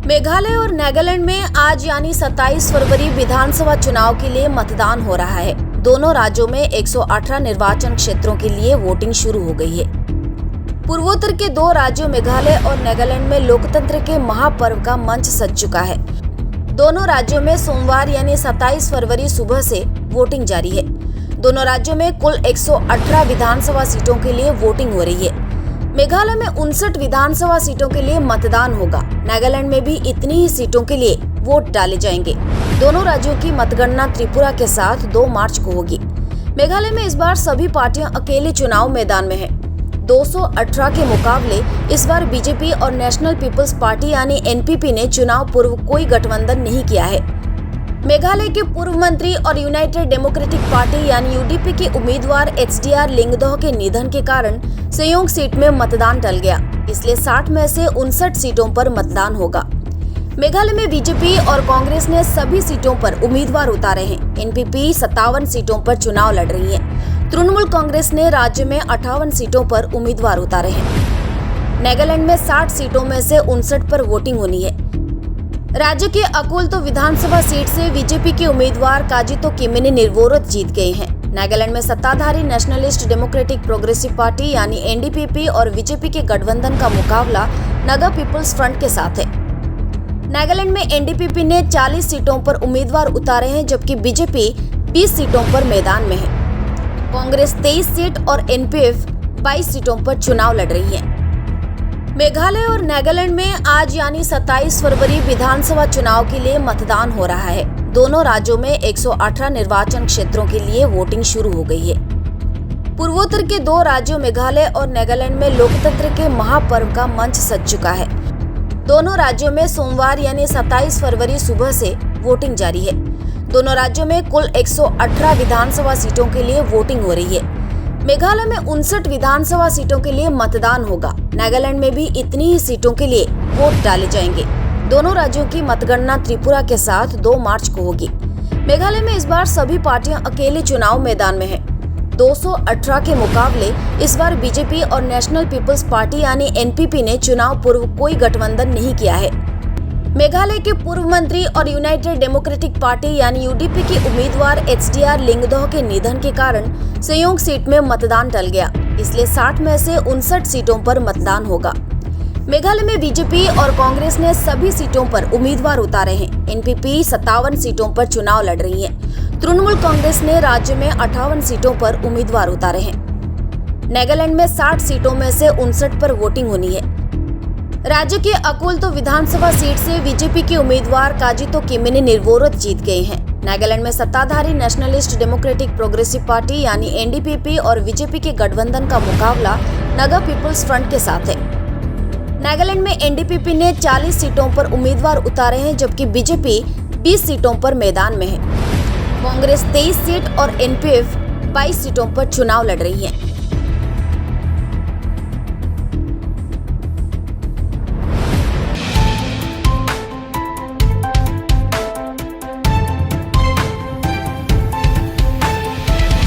मेघालय और नागालैंड में आज यानी 27 फरवरी विधानसभा चुनाव के लिए मतदान हो रहा है। दोनों राज्यों में 118 निर्वाचन क्षेत्रों के लिए वोटिंग शुरू हो गई है। पूर्वोत्तर के दो राज्यों मेघालय और नागालैंड में लोकतंत्र के महापर्व का मंच सज चुका है। दोनों राज्यों में सोमवार यानी 27 फरवरी सुबह से वोटिंग जारी है। दोनों राज्यों में कुल 118 विधानसभा सीटों के लिए वोटिंग हो रही है। मेघालय में 59 विधानसभा सीटों के लिए मतदान होगा। नागालैंड में भी इतनी ही सीटों के लिए वोट डाले जाएंगे। दोनों राज्यों की मतगणना त्रिपुरा के साथ 2 मार्च को होगी। मेघालय में इस बार सभी पार्टियां अकेले चुनाव मैदान में हैं। 218 के मुकाबले इस बार बीजेपी और नेशनल पीपल्स पार्टी यानी एनपीपी ने चुनाव पूर्व कोई गठबंधन नहीं किया है। मेघालय के पूर्व मंत्री और यूनाइटेड डेमोक्रेटिक पार्टी यानी यूडीपी के उम्मीदवार एचडीआर लिंगदोह के निधन के कारण संयोग सीट में मतदान टल गया, इसलिए 60 में से 59 सीटों पर मतदान होगा। मेघालय में बीजेपी और कांग्रेस ने सभी सीटों पर उम्मीदवार उतारे हैं। एनपीपी 57 सीटों पर चुनाव लड़ रही है। तृणमूल कांग्रेस ने राज्य में 58 सीटों पर उम्मीदवार उतारे हैं। नागालैंड में 60 सीटों में से 59 पर वोटिंग होनी है। राज्य के अकोलतो विधानसभा सीट से बीजेपी के उम्मीदवार काजितो किमिनी निर्विरोध जीत गए हैं। नागालैंड में सत्ताधारी नेशनलिस्ट डेमोक्रेटिक प्रोग्रेसिव पार्टी यानी एनडीपीपी और बीजेपी के गठबंधन का मुकाबला नागा पीपल्स फ्रंट के साथ है। नागालैंड में एनडीपीपी ने 40 सीटों पर उम्मीदवार उतारे हैं, जबकि बीजेपी 20 सीटों पर मैदान में है। कांग्रेस 23 सीट और एनपीएफ 22 सीटों पर चुनाव लड़ रही है। मेघालय और नागालैंड में आज यानी 27 फरवरी विधानसभा चुनाव के लिए मतदान हो रहा है। दोनों राज्यों में 118 निर्वाचन क्षेत्रों के लिए वोटिंग शुरू हो गई है। पूर्वोत्तर के दो राज्यों मेघालय और नागालैंड में लोकतंत्र के महापर्व का मंच सज चुका है। दोनों राज्यों में सोमवार यानी 27 फरवरी सुबह से वोटिंग जारी है। दोनों राज्यों में कुल 118 विधानसभा सीटों के लिए वोटिंग हो रही है। मेघालय में 59 विधानसभा सीटों के लिए मतदान होगा। नागालैंड में भी इतनी ही सीटों के लिए वोट डाले जाएंगे। दोनों राज्यों की मतगणना त्रिपुरा के साथ 2 मार्च को होगी। मेघालय में इस बार सभी पार्टियां अकेले चुनाव मैदान में हैं। 218 के मुकाबले इस बार बीजेपी और नेशनल पीपल्स पार्टी यानी एनपीपी ने चुनाव पूर्व कोई गठबंधन नहीं किया है। मेघालय के पूर्व मंत्री और यूनाइटेड डेमोक्रेटिक पार्टी यानी यूडीपी के उम्मीदवार एचडीआर लिंगदोह के निधन के कारण संयोग सीट में मतदान टल गया, इसलिए 60 में से 59 सीटों पर मतदान होगा। मेघालय में बीजेपी और कांग्रेस ने सभी सीटों पर उम्मीदवार उतारे हैं। एनपीपी 57 सीटों पर चुनाव लड़ रही है। तृणमूल कांग्रेस ने राज्य में 58 सीटों पर उम्मीदवार उतारे हैं। नागालैंड में 60 सीटों में से 59 पर वोटिंग होनी है। राज्य के अकोलतो विधानसभा सीट से बीजेपी के उम्मीदवार काजितो किमिनी निर्विरोध जीत गए हैं। नागालैंड में सत्ताधारी नेशनलिस्ट डेमोक्रेटिक प्रोग्रेसिव पार्टी यानी एनडीपीपी और बीजेपी के गठबंधन का मुकाबला नागा पीपल्स फ्रंट के साथ है। नागालैंड में एनडीपीपी ने 40 सीटों पर उम्मीदवार उतारे हैं, जबकि बीजेपी 20 सीटों पर मैदान में है। कांग्रेस 23 सीट और एनपीएफ 22 सीटों पर चुनाव लड़ रही है।